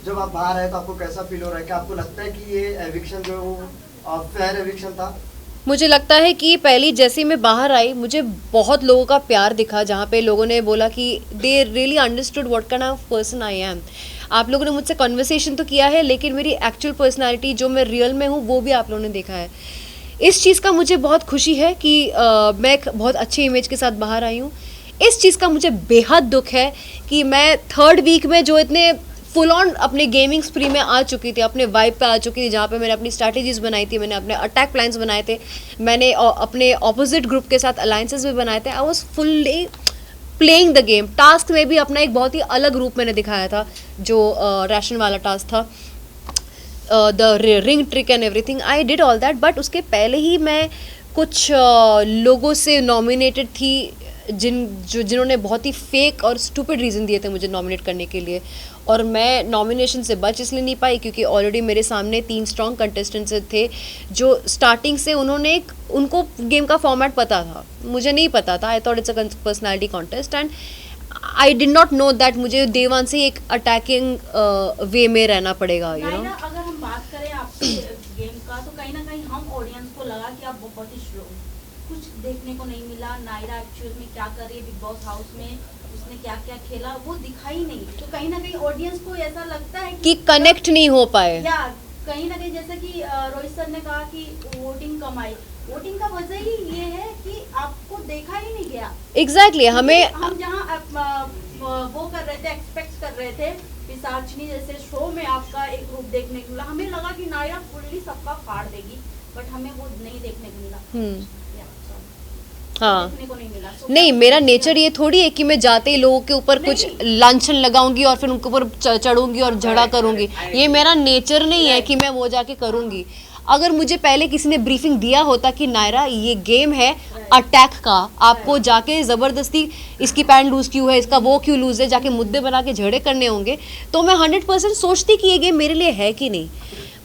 जब आप बाहर आए तो आपको कैसा फील हो रहा है? क्या आपको लगता है कि ये एविक्शन जो है वो फेयर एविक्शन था? मुझे लगता है कि पहली जैसे ही मैं बाहर आई मुझे बहुत लोगों का प्यार दिखा, जहाँ पे लोगों ने बोला कि they really understood what kind of person I am. आप लोगों ने मुझसे कन्वर्सेशन तो किया है, लेकिन मेरी एक्चुअल पर्सनालिटी जो मैं रियल में हूँ वो भी आप लोगों ने देखा है। इस चीज़ का मुझे बहुत खुशी है कि मैं एक बहुत अच्छे इमेज के साथ बाहर आई हूँ। इस चीज़ का मुझे बेहद दुख है कि मैं थर्ड वीक में जो इतने फुल ऑन अपने गेमिंग स्प्री में आ चुकी थी, अपने वाइब पे आ चुकी थी, जहाँ पे मैंने अपनी स्ट्रैटेजीज बनाई थी, मैंने अपने अटैक प्लान्स बनाए थे, मैंने अपने ऑपोजिट ग्रुप के साथ अलायंसेस भी बनाए थे। I was fully playing the game. Task में भी अपना एक बहुत ही अलग रूप मैंने दिखाया था, जो राशन वाला टास्क था, the ring trick and everything. I did all that, but उसके पहले ही मैं कुछ लोगों से नॉमिनेटेड थी जिन्होंने बहुत ही फेक और स्टूपिड रीज़न दिए थे मुझे नॉमिनेट करने के लिए, और मैं नॉमिनेशन से बच इसलिए नहीं पाई क्योंकि ऑलरेडी मेरे सामने 3 स्ट्रॉन्ग कंटेस्टेंट्स थे जो स्टार्टिंग से उनको गेम का फॉर्मेट पता था, मुझे नहीं पता था। I thought it's a personality contest and I did not know that मुझे डे वन से एक अटैकिंग वे में रहना पड़ेगा, यू नो। अगर हम बात करें आपके गेम का, तो कहीं ना कहीं हम ऑडियंस को लगा कि आप बहुत ही स्लो, कुछ देखने को नहीं मिला। नायरा एक्चुअल में क्या कर रही है बिग बॉस हाउस में, उसने क्या क्या खेला वो दिखाई नहीं, तो कहीं ना कहीं ऑडियंस को ऐसा लगता है कि कनेक्ट नहीं हो पाए, या कहीं ना कहीं जैसे कि रोहित सर ने कहा कि वोटिंग कम आई। वोटिंग का वजह ही ये है कि आपको देखा ही नहीं गया। एग्जैक्टली हमें हम जहाँ वो कर रहे थे, एक्सपेक्ट कर रहे थे पिशाचनी जैसे शो में आपका एक रूप देखने को मिला, हमें लगा कि नायरा फुल्ली सबका फाड़ देगी, बट हमें वो नहीं देखने को मिला। हाँ देखने को नहीं मिला। नहीं, मेरा नेचर ये थोड़ी है कि मैं जाते ही लोगों के ऊपर कुछ लांछन लगाऊंगी और फिर उनके ऊपर चढ़ूंगी और झगड़ा करूंगी। ये मेरा नेचर नहीं है कि मैं वो जाके करूंगी। अगर मुझे पहले किसी ने ब्रीफिंग दिया होता कि नायरा ये गेम है अटैक का, आपको जाके ज़बरदस्ती इसकी पैंट लूज़ क्यों है, इसका वो क्यों लूज़ है, जाके मुद्दे बना के झगड़े करने होंगे, तो मैं 100% सोचती कि ये गेम मेरे लिए है कि नहीं।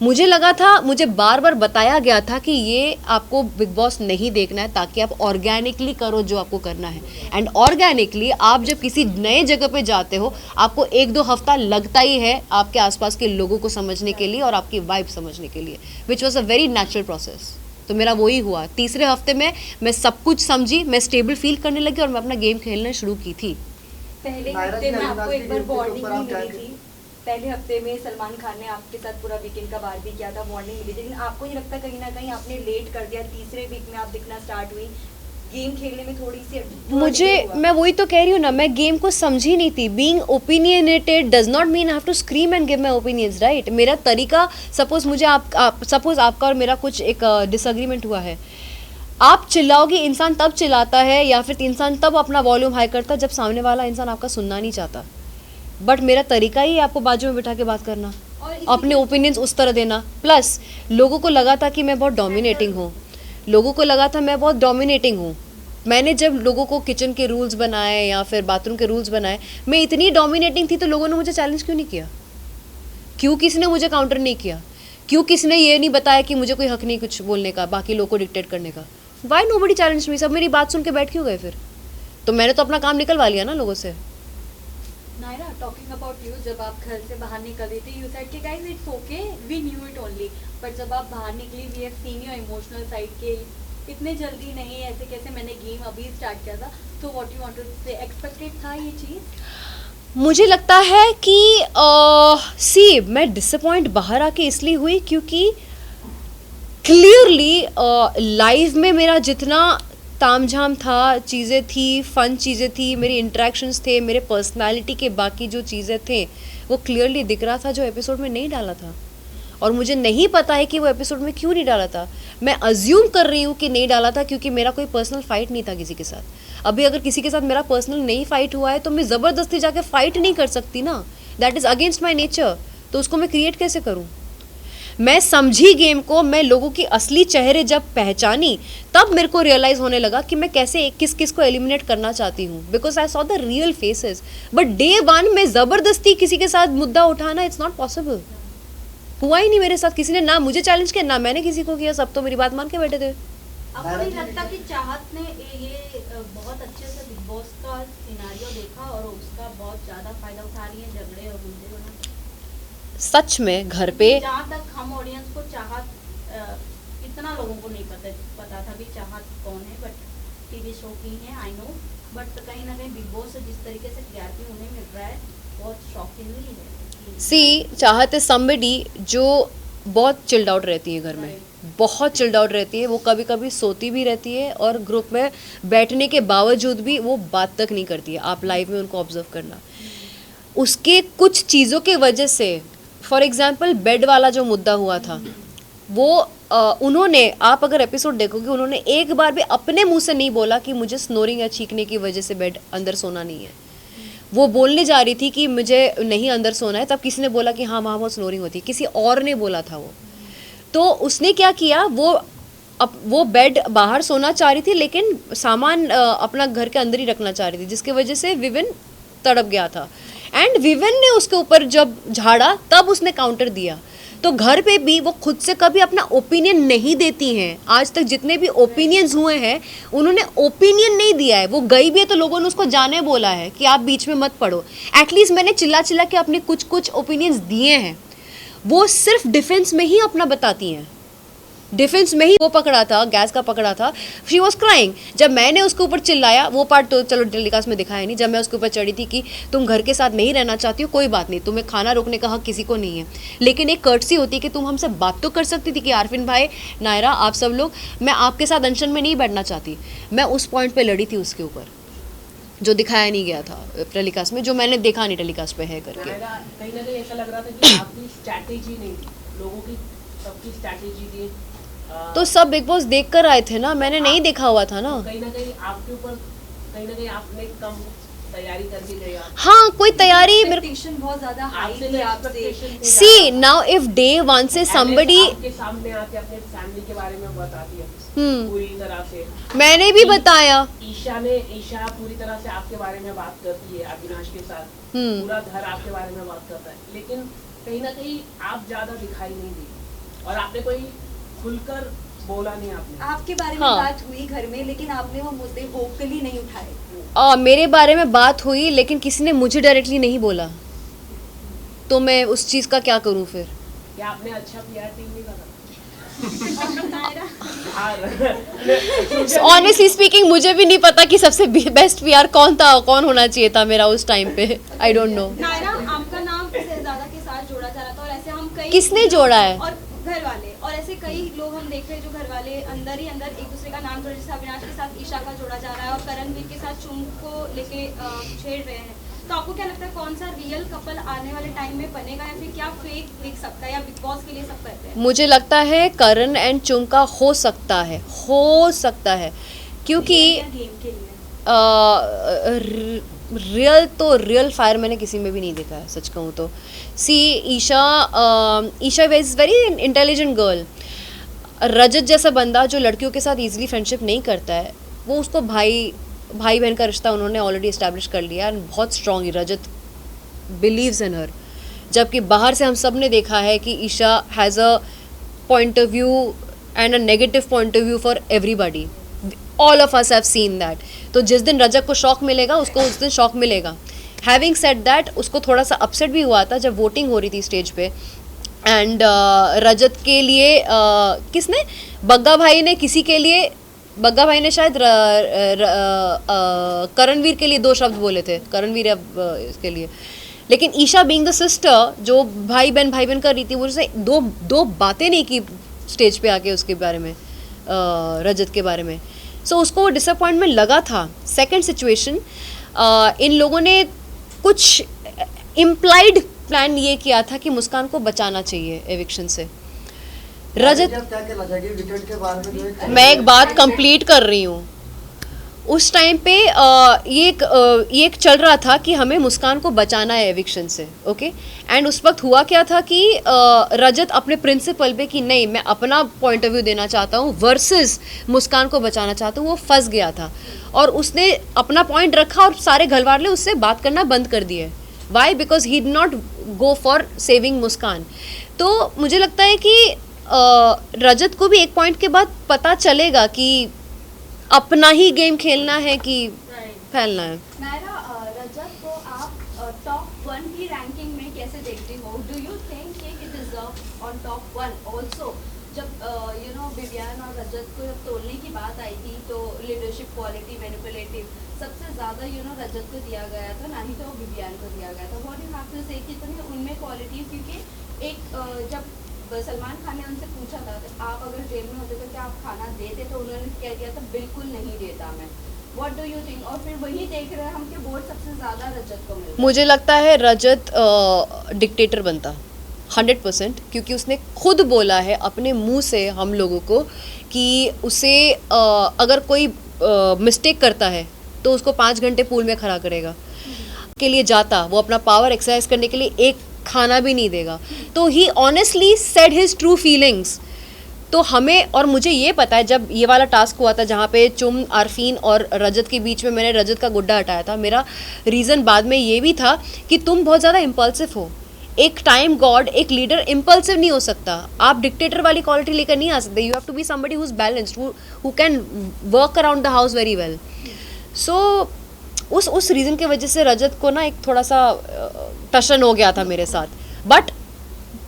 मुझे लगा था, मुझे बार बार बताया गया था कि ये आपको बिग बॉस नहीं देखना है ताकि आप ऑर्गेनिकली करो जो आपको करना है। एंड ऑर्गेनिकली आप जब किसी नए जगह पे जाते हो आपको 1-2 हफ्ता लगता ही है आपके आसपास के लोगों को समझने के लिए और आपकी वाइब समझने के लिए, which was a very natural process. तो मेरा वही हुआ। तीसरे हफ्ते में मैं सब कुछ समझी, मैं स्टेबल फील करने लगी और मैं अपना गेम खेलना शुरू की थी। पहले हफ्ते में आपको एक बार वार्निंग मिली थी, पहले हफ्ते में सलमान खान ने आपके साथ पूरा वीकेंड का वार भी किया था, वार्निंग मिली थी, लेकिन आपको नहीं लगता कहीं ना कहीं आपने लेट कर दिया? तीसरे वीक में आप दिखना स्टार्ट हुई, गेम खेलने में थोड़ी सी मैं वही तो कह रही हूँ ना, मैं गेम को समझी नहीं थी। Being opinionated does not mean I have to scream and give my opinions, right? मेरा तरीका, सपोज मुझे सपोज आपका और मेरा कुछ एक डिसएग्रीमेंट हुआ है, आप चिल्लाओगे, इंसान तब चिल्लाता है या फिर इंसान तब अपना वॉल्यूम हाई करता है जब सामने वाला इंसान आपका सुनना नहीं चाहता। बट मेरा तरीका ही है आपको बाजू में बिठा के बात करना, अपने ओपिनियंस उस तरह देना। प्लस लोगों को लगा था कि मैं बहुत डोमिनेटिंग हूँ, लोगों को लगा था मैं बहुत डोमिनेटिंग हूँ। मैंने जब लोगों को किचन के रूल्स बनाए या फिर बाथरूम के रूल्स बनाए, मैं इतनी डोमिनेटिंग थी तो लोगों ने मुझे चैलेंज क्यों नहीं किया? क्यों किसी ने मुझे काउंटर नहीं किया? क्यों किसी ने ये नहीं बताया कि मुझे कोई हक नहीं कुछ बोलने का, बाकी लोगों को डिक्टेट करने का? Why nobody challenge me? सब मेरी बात सुन के बैठ क्यों गए फिर? तो मैंने तो अपना काम निकलवा लिया ना लोगों से। नायरा, टॉकिंग अबाउट यू, जब आप घर से बाहर निकल रही थी, यू सेड कि guys it's okay, we knew it only, but जब आप बाहर निकली, we have seen your emotional side के इतने जल्दी नहीं, ऐसे कैसे, मैंने गेम अभी स्टार्ट किया था, तो व्हाट यू वांटेड टू से, एक्सपेक्टेड था ये चीज़? मुझे लगता है कि मैं डिसअपॉइंट बाहर आके इसलिए हुई क्योंकि क्लियरली लाइफ में मेरा जितना तामझाम था, चीज़ें थी, फन चीज़ें थी, मेरी इंटरेक्शंस थे, मेरे पर्सनालिटी के बाकी जो चीज़ें थे वो क्लियरली दिख रहा था, जो एपिसोड में नहीं डाला था। और मुझे नहीं पता है कि वो एपिसोड में क्यों नहीं डाला था। मैं अज्यूम कर रही हूँ कि नहीं डाला था क्योंकि मेरा कोई पर्सनल फाइट नहीं था किसी के साथ। अभी अगर किसी के साथ मेरा पर्सनल नहीं फाइट हुआ है तो मैं ज़बरदस्ती जाके फाइट नहीं कर सकती ना, that is against my nature. तो उसको मैं क्रिएट कैसे करूँ? मैं समझी गेम को, मैं लोगों की असली चेहरे जब पहचानी तब मेरे को रियलाइज़ होने लगा कि मैं कैसे किस किस को एलिमिनेट करना चाहती हूँ, because I saw the real faces. But day one में ज़बरदस्ती किसी के साथ मुद्दा उठाना, इट्स नॉट पॉसिबल। हुआ ही नहीं मेरे साथ, किसी ने ना मुझे चैलेंज किया ना मैंने किसी को किया, सब तो मेरी बात मान के बैठे थे। आपको नहीं लगता कि चाहत ने ये बहुत अच्छे से बिग बॉस का सिनेरियो देखा और उसका बहुत ज़्यादा फायदा उठा रही है, झगड़े और मुद्दे बना? सच में घर पे जहाँ तक हम ऑडियंस को चाहत इतना लोगों को नहीं पता था भी चाहत कौन है, बट टीवी शो की है आई नो, बट कहीं ना कहीं बिग बॉस से जिस तरीके से टीआरपी उन्हें मिल रहा है बहुत शॉकिंगली है। सी चाहत है समबडी जो बहुत चिल्ड आउट रहती है घर में, बहुत चिल्ड आउट रहती है, वो कभी कभी सोती भी रहती है और ग्रुप में बैठने के बावजूद भी वो बात तक नहीं करती है। आप लाइव में उनको ऑब्जर्व करना, उसके कुछ चीज़ों के वजह से, फॉर एग्जांपल बेड वाला जो मुद्दा हुआ था वो उन्होंने, आप अगर एपिसोड देखोगे, उन्होंने एक बार भी अपने मुंह से नहीं बोला कि मुझे स्नोरिंग या चीखने की वजह से बेड अंदर सोना नहीं है। वो बोलने जा रही थी कि मुझे नहीं अंदर सोना है, तब किसी ने बोला कि हाँ वहाँ बहुत स्नोरिंग होती है, किसी और ने बोला था वो। तो उसने क्या किया, वो बेड बाहर सोना चाह रही थी लेकिन सामान अपना घर के अंदर ही रखना चाह रही थी, जिसकी वजह से विविन तड़प गया था। एंड विविन ने उसके ऊपर जब झाड़ा तब उसने काउंटर दिया। तो घर पे भी वो खुद से कभी अपना ओपिनियन नहीं देती हैं। आज तक जितने भी ओपिनियंस हुए हैं उन्होंने ओपिनियन नहीं दिया है। वो गई भी है तो लोगों ने उसको जाने बोला है कि आप बीच में मत पड़ो। एटलीस्ट मैंने चिल्ला चिल्ला के अपने कुछ ओपिनियंस दिए हैं। वो सिर्फ डिफेंस में ही अपना बताती हैं, डिफेंस में ही। वो पकड़ा था, गैस का पकड़ा था, शी वॉज क्राइंग। जब मैंने उसके ऊपर चिल्लाया, वो पार्ट तो चलो टेलीकास्ट में दिखाया नहीं, जब मैं उसके ऊपर चढ़ी थी कि तुम घर के साथ नहीं रहना चाहती हो, कोई बात नहीं, तुम्हें खाना रोकने का हक किसी को नहीं है, लेकिन एक कर्टसी होती है कि तुम हमसे बात तो कर सकती थी कि आरफिन भाई, नायरा, आप सब लोग, मैं आपके साथ अनशन में नहीं बैठना चाहती। मैं उस पॉइंट पर लड़ी थी उसके ऊपर, जो दिखाया नहीं गया था टेलीकास्ट में, जो मैंने देखा नहीं टेलीकास्ट पे है करके। कहीं ना कहीं ऐसा लग रहा था कि आपकी स्ट्रैटेजी नहीं थी, लोगों की सबकी स्ट्रैटेजी थी। तो सब बिग बॉस देख कर आए थे ना, मैंने नहीं देखा हुआ था ना। कहीं ना कहीं आपके ऊपर, कहीं ना कहीं आपने कम तैयारी करके गए। हाँ, कोई तैयारी मेरे एक्सपेक्टेशन बहुत ज्यादा हाई आपसे थी तो आपसे। expectation थे सी ज़्यादा। नाउ इफ डे वन से somebody, आपके सामने आके अपने फैमिली के बारे में बताती है पूरी तरह से। मैंने भी बताया। ईशा पूरी तरह से आपके बारे में बात करती है अविनाश के साथ, पूरा घर आपके बारे में बात करता है, लेकिन कहीं ना कहीं आप ज्यादा दिखाई नहीं दी और आपने कोई खुलकर बोला नहीं। आपके बारे में हाँ। बात हुई घर में, लेकिन आपने वो मुद्दे वोकली नहीं उठाए। मेरे बारे में बात हुई लेकिन किसी ने मुझे डायरेक्टली नहीं बोला, तो मैं उस चीज़ का क्या करूँ फिर। क्या आपने अच्छा पीआर टीम नहीं लगा? ऑनेस्टली स्पीकिंग मुझे भी नहीं पता कि सबसे बेस्ट पीआर कौन था, कौन होना चाहिए था मेरा उस टाइम पे। I don't know. नायरा, आपका नाम शहजादा के साथ जोड़ा जा रहा था और ऐसे हम कई, किसने जोड़ा है? और घर वाले, और ऐसे कई लोग हम देख रहे हैं जो घर वाले अंदर ही अंदर एक दूसरे का नाम जोड़, जैसे अविनाश के साथ ईशा का जोड़ा जा रहा है और करणवीर के साथ चुम को लेके छेड़ रहे हैं। तो आपको क्या लगता है कौन सा रियल कपल आने वाले टाइम में बनेगा, या फिर क्या फेक दिख सकता है, या बिग बॉस के लिए सब कहते हैं? मुझे लगता है करण एंड चुम का हो सकता है, क्योंकि गेम के लिए रियल फायर मैंने किसी में भी नहीं देखा है, सच कहूँ तो। See Isha is very intelligent girl. Rajat जैसा बंदा जो लड़कियों के साथ इजीली फ्रेंडशिप नहीं करता है, वो उसको भाई बहन का रिश्ता उन्होंने ऑलरेडी इस्टेब्लिश कर लिया एंड बहुत स्ट्रॉन्ग रजत बिलीव्स इन हर। जबकि बाहर से हम सब ने देखा है कि Isha has a point of view and a negative point of view for everybody. All of us have seen that. तो जिस दिन रजत को शौक मिलेगा उसको उस दिन शौक मिलेगा। हैविंग सेड दैट, उसको थोड़ा सा अपसेट भी हुआ था जब वोटिंग हो रही थी स्टेज पे, एंड रजत के लिए किसने, बग्गा भाई ने किसी के लिए, बग्गा भाई ने शायद करणवीर के लिए 2 शब्द बोले थे, करणवीर इसके लिए। लेकिन ईशा बीइंग द सिस्टर जो भाई बहन कर रही थी, वो उसने दो बातें नहीं की स्टेज पे आके उसके बारे में, रजत के बारे में। सो उसको वो डिसअपॉइंटमेंट लगा था। सेकंड सिचुएशन, इन लोगों ने कुछ इम्प्लाइड प्लान ये किया था कि मुस्कान को बचाना चाहिए एविक्शन से। रजत, क्या कहना चाहिए विकेट के बारे में? जो मैं एक बात कंप्लीट कर रही हूँ। उस टाइम पे ये एक चल रहा था कि हमें मुस्कान को बचाना है एविक्शन से, ओके। एंड उस वक्त हुआ क्या था कि रजत अपने प्रिंसिपल पे कि नहीं मैं अपना पॉइंट ऑफ व्यू देना चाहता हूँ वर्सेस मुस्कान को बचाना चाहता हूँ, वो फंस गया था और उसने अपना पॉइंट रखा और सारे घर वाले उससे बात करना बंद कर दिए। Why? Because he did not go for saving Muskan. तो मुझे लगता है कि रजत को भी एक पॉइंट के बाद पता चलेगा कि अपना ही गेम खेलना है कि फैलना है। नायरा, रजत को आप टॉप 1 की रैंकिंग में कैसे देखते हो do you think कि he deserve on top 1 also? जब विवियन और रजत को जब तोड़ने की बात आई थी तो लीडरशिप क्वालिटी मैनिपुलेटिव सबसे ज़्यादा रजत को दिया गया था, ना ही तो विवियन को दिया गया था। व्हाट यू हैव टू से कि तुम्हें उनमें क्वालिटी, क्योंकि एक जब सलमान खान ने उनसे पूछा था कि आप अगर जेल में होते तो क्या आप खाना देते, तो उन्होंने कह दिया था बिल्कुल नहीं देता मैं। What do you think? और फिर वही देख रहे हैं हम कि वोट सबसे ज़्यादा रजत को मिला। मुझे लगता है रजत डिक्टेटर बनता 100%, क्योंकि उसने खुद बोला है अपने मुंह से हम लोगों को कि उसे अगर कोई मिस्टेक करता है तो उसको 5 घंटे पूल में खड़ा करेगा के लिए जाता, वो अपना पावर एक्सरसाइज करने के लिए एक खाना भी नहीं देगा। तो he honestly said his true feelings. तो हमें, और मुझे ये पता है जब ये वाला टास्क हुआ था जहाँ पे चुम, आरफीन और रजत के बीच में मैंने रजत का गुड्डा हटाया था, मेरा रीज़न बाद में ये भी था कि तुम बहुत ज़्यादा इम्पल्सिव हो। एक टाइम गॉड, एक लीडर इम्पल्सिव नहीं हो सकता, आप डिक्टेटर वाली क्वालिटी लेकर नहीं आ सकते। You have to be somebody who is balanced, who can work around the house very well. So उस रीज़न की वजह से रजत को ना एक थोड़ा सा टशन हो गया था मेरे साथ, बट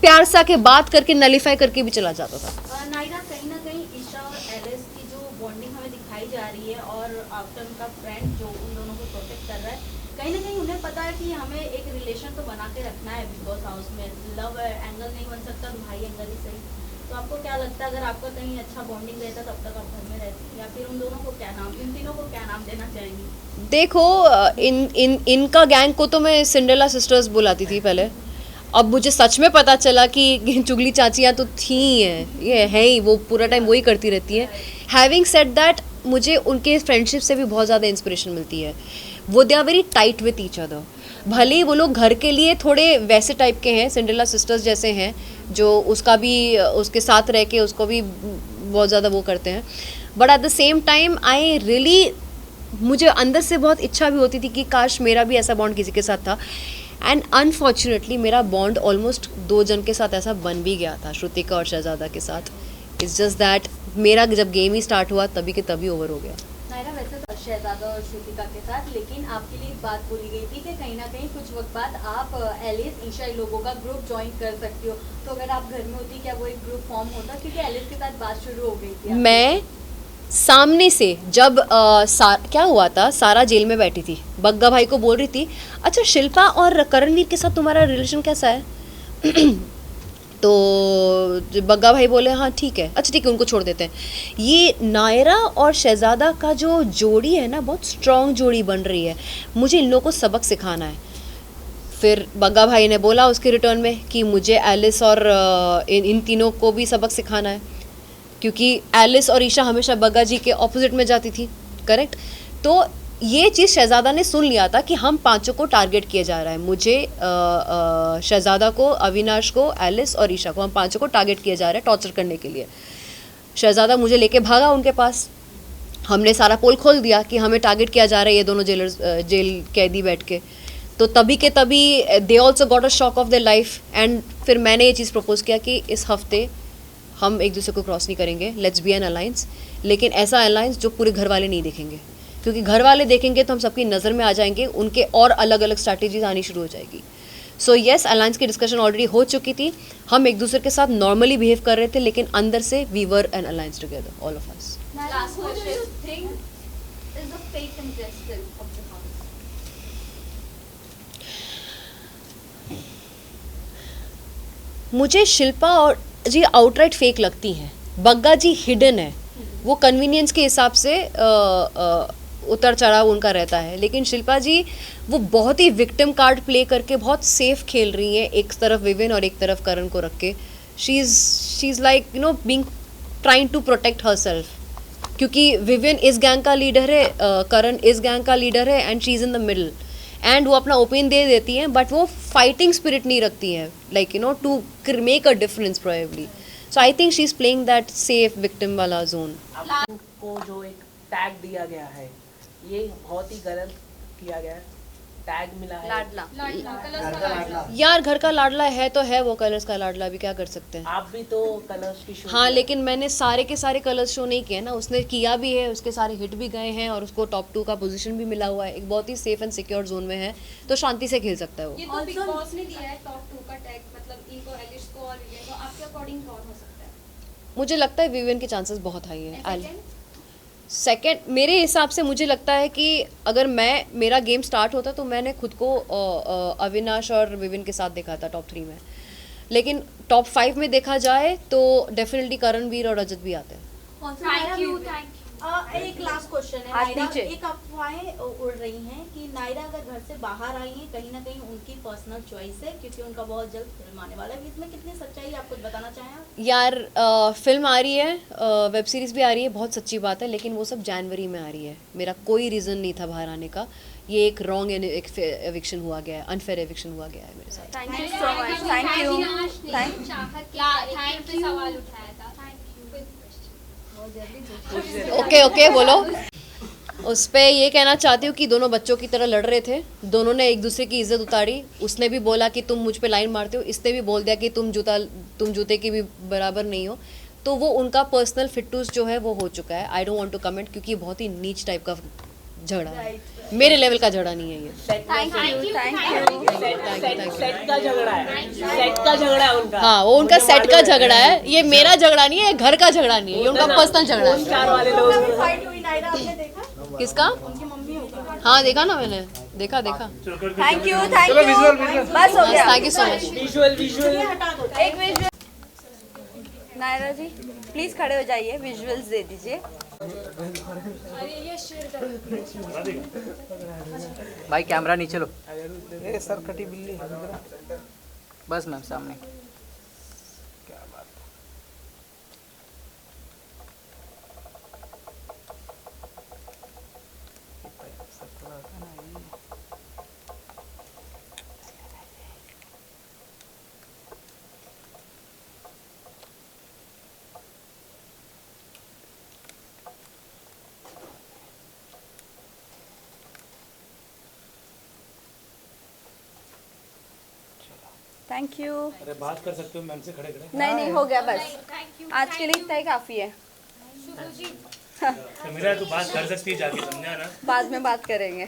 प्यार से आके बात करके नलीफाई करके भी चला जाता था। नायरा, कहीं ना कहीं ईशा और एलिस की जो बॉन्डिंग हमें दिखाई जा रही है और आफ्टर उनका फ्रेंड जो उन दोनों को प्रोटेक्ट कर रहा है, कहीं ना कहीं उन्हें पता है कि हमें एक रिलेशन तो बना के रखना है बिग बॉस हाउस में। लव एंगल नहीं बन सकता तो भाई एंगल ही सही। तो आपको क्या लगता है अगर आपका कहीं अच्छा बॉन्डिंग रहता तब तक आप घर में रहते, या फिर उन दोनों को क्या नाम, इन तीनों को क्या नाम देना चाहेंगी? देखो, इनका गैंग को तो मैं सिंड्रेला सिस्टर्स बुलाती थी पहले। अब मुझे सच में पता चला कि चुगली चाचियाँ तो थी ही हैं, ये है ही, वो पूरा टाइम वही करती रहती हैं। हैविंग सेड दैट, मुझे उनके फ्रेंडशिप से भी बहुत ज़्यादा इंस्पिरेशन मिलती है। वो they are very tight with each other. भले ही वो लोग घर के लिए थोड़े वैसे टाइप के हैं, सिंड्रेला सिस्टर्स जैसे हैं, जो उसका भी उसके साथ रह के उसको भी बहुत ज़्यादा वो करते हैं, but at the same time I really, मुझे अंदर से बहुत इच्छा भी होती थी कि काश मेरा भी ऐसा बॉन्ड किसी के साथ था। एंड अनफॉर्चुनेटली मेरा बॉन्ड ऑलमोस्ट 2 जन के साथ ऐसा बन भी गया था, श्रुतिका और शहजादा के साथ। इट्स जस्ट दैट मेरा जब गेम ही स्टार्ट हुआ तभी के तभी ओवर हो गया। नायरा, वैसे तो शहजादा और श्रुतिका के साथ, लेकिन आपके लिए एक बात बोली गई थी कि कहीं ना कहीं कुछ वक्त बाद आप एलिस, ईशा लोगों का ग्रुप ज्वाइन कर सकती हो। तो अगर आप घर में होती क्या वो एक ग्रुप फॉर्म होता? क्योंकि एलिस के साथ बात शुरू हो गई थी। मैं सामने से जब क्या हुआ था, सारा जेल में बैठी थी, बग्गा भाई को बोल रही थी, अच्छा शिल्पा और करणवीर के साथ तुम्हारा रिलेशन कैसा है? तो बग्गा भाई बोले हाँ ठीक है, अच्छा ठीक है, उनको छोड़ देते हैं। ये नायरा और शहजादा का जो जोड़ी है ना, बहुत स्ट्रॉन्ग जोड़ी बन रही है। मुझे इन लोगों को सबक सिखाना है। फिर बग्गा भाई ने बोला उसके रिटर्न में कि मुझे एलिस और इन तीनों को भी सबक सिखाना है, क्योंकि एलिस और ईशा हमेशा बग्गा जी के ऑपोजिट में जाती थी, करेक्ट? तो ये चीज़ शहजादा ने सुन लिया था कि हम 5 को टारगेट किया जा रहा है, मुझे शहजादा को, अविनाश को, एलिस और ईशा को, हम 5 को टारगेट किया जा रहा है टॉर्चर करने के लिए। शहजादा मुझे लेके भागा उनके पास, हमने सारा पोल खोल दिया कि हमें टारगेट किया जा रहा है, ये दोनों जेल कैदी बैठ के। तो तभी के तभी they also got a shock of their life. And फिर मैंने ये चीज़ प्रपोज किया कि इस हफ्ते हम एक दूसरे को क्रॉस नहीं करेंगे, लेट्स बी एन अलायंस, लेकिन ऐसा अलायंस जो पूरे घर वाले नहीं देखेंगे, क्योंकि घर वाले देखेंगे तो हम सबकी नज़र में आ जाएंगे, उनके और अलग अलग स्ट्रैटेजीज आनी शुरू हो जाएगी। सो येस, अलायंस की डिस्कशन ऑलरेडी हो चुकी थी, हम एक दूसरे के साथ नॉर्मली बिहेव कर रहे थे, लेकिन अंदर से we were an alliance together, all of us. Last question. Who do you think is the fake contestant of the house? मुझे शिल्पा और जी आउटराइट फेक लगती हैं, बग्गा जी हिडन है, वो कन्वीनियंस के हिसाब से उतर चढ़ाव उनका रहता है, लेकिन शिल्पा जी वो बहुत ही विक्टिम कार्ड प्ले करके बहुत सेफ खेल रही हैं, एक तरफ विविन और एक तरफ करण को रख के। She is like being trying to protect herself, क्योंकि विविन इस गैंग का लीडर है, करण इस गैंग का लीडर है, and she is in the middle, and वो अपना ओपिनियन दे देती हैं, बट वो फाइटिंग स्पिरिट नहीं रखती हैं, like to make a difference probably. So I think she is playing that safe victim वाला जोन। आपको जो एक टैग दिया गया है, ये बहुत ही गलत किया गया है, टैग मिला है लाडला। घर का लाडला। यार घर का लाडला है तो है, वो कलर्स का लाडला भी क्या कर सकते हैं। आप भी तो कलर्स की शो हाँ, लेकिन मैंने सारे के सारे कलर्स शो नहीं किए ना, उसने किया भी है, उसके सारे हिट भी गए हैं और उसको टॉप 2 का पोजीशन भी मिला हुआ है, एक बहुत ही सेफ एंड सिक्योर जोन में है, तो शांति से खेल सकता है वो। ये तो बिग बॉस ने दिया है टॉप 2 का टैग, मतलब मतलब इको एलिश को और विवेन को, आपके अकॉर्डिंग कौन हो सकता है? मुझे लगता है विवियन के चांसेस बहुत हाई है। सेकंड? सेकंड मेरे हिसाब से मुझे लगता है कि अगर मेरा गेम स्टार्ट होता तो मैंने खुद को अविनाश और विविन के साथ देखा था टॉप 3 में, लेकिन टॉप 5 में देखा जाए तो डेफिनेटली करणवीर और रजत भी आते हैं। Thank you. एक लास्ट क्वेश्चन है हाथ नायरा, नीचे। एक अफवाहें उड़ रही हैं कि नायरा अगर घर से बाहर आई हैं कहीं ना कहीं उनकी पर्सनल चॉइस है, क्योंकि उनका बहुत जल्द फिल्म आने वाला है। इसमें कितनी सच्चाई है, आप कुछ बताना चाहें आप? यार फिल्म आ रही है, वेब सीरीज भी आ रही है, बहुत सच्ची बात है, लेकिन वो सब जनवरी में आ रही है। मेरा कोई रीज़न नहीं था बाहर आने का, ये एक रॉन्ग एविक्शन हुआ गया है, अनफेयर एविक्शन हुआ गया है मेरे साथ। Thank you so much, thank you, thank thank you. सवाल उठाया था। ओके बोलो। उस पे ये कहना चाहती हूँ कि दोनों बच्चों की तरह लड़ रहे थे, दोनों ने एक दूसरे की इज्जत उतारी। उसने भी बोला कि तुम मुझ पे लाइन मारते हो, इसने भी बोल दिया कि तुम जूते की भी बराबर नहीं हो। तो वो उनका पर्सनल फिटूस जो है वो हो चुका है। I don't want to comment, क्योंकि बहुत ही नीच टाइप का झगड़ा है, मेरे लेवल का झगड़ा नहीं है ये। Thank you. सेट का झगड़ा है, सेट का झगड़ा है उनका। हाँ, वो उनका सेट का झगड़ा है, ये मेरा झगड़ा नहीं है, घर का झगड़ा नहीं है, ये उनका पर्सनल झगड़ा है। चार वाले लोग फाइट हुई नायरा, आपने देखा? किसका? उनकी मम्मी होगी। हाँ देखा ना मैंने, देखा। थैंक यू, बस हो गया। Thank you so much. Visual हटा दो। एक विजुअल, नायरा जी प्लीज खड़े हो जाइए, विजुअल्स दे दीजिए। भाई कैमरा नीचे लो। ए सर कटी बिल्ली। बस मैम सामने। Thank you. अरे बात कर सकते हो मैम से खड़े खड़े। नहीं हो गया, बस आज के लिए इतना ही काफी है। तो मेरा तो बात कर सकती है जाके, समझा ना। बाद में बात करेंगे।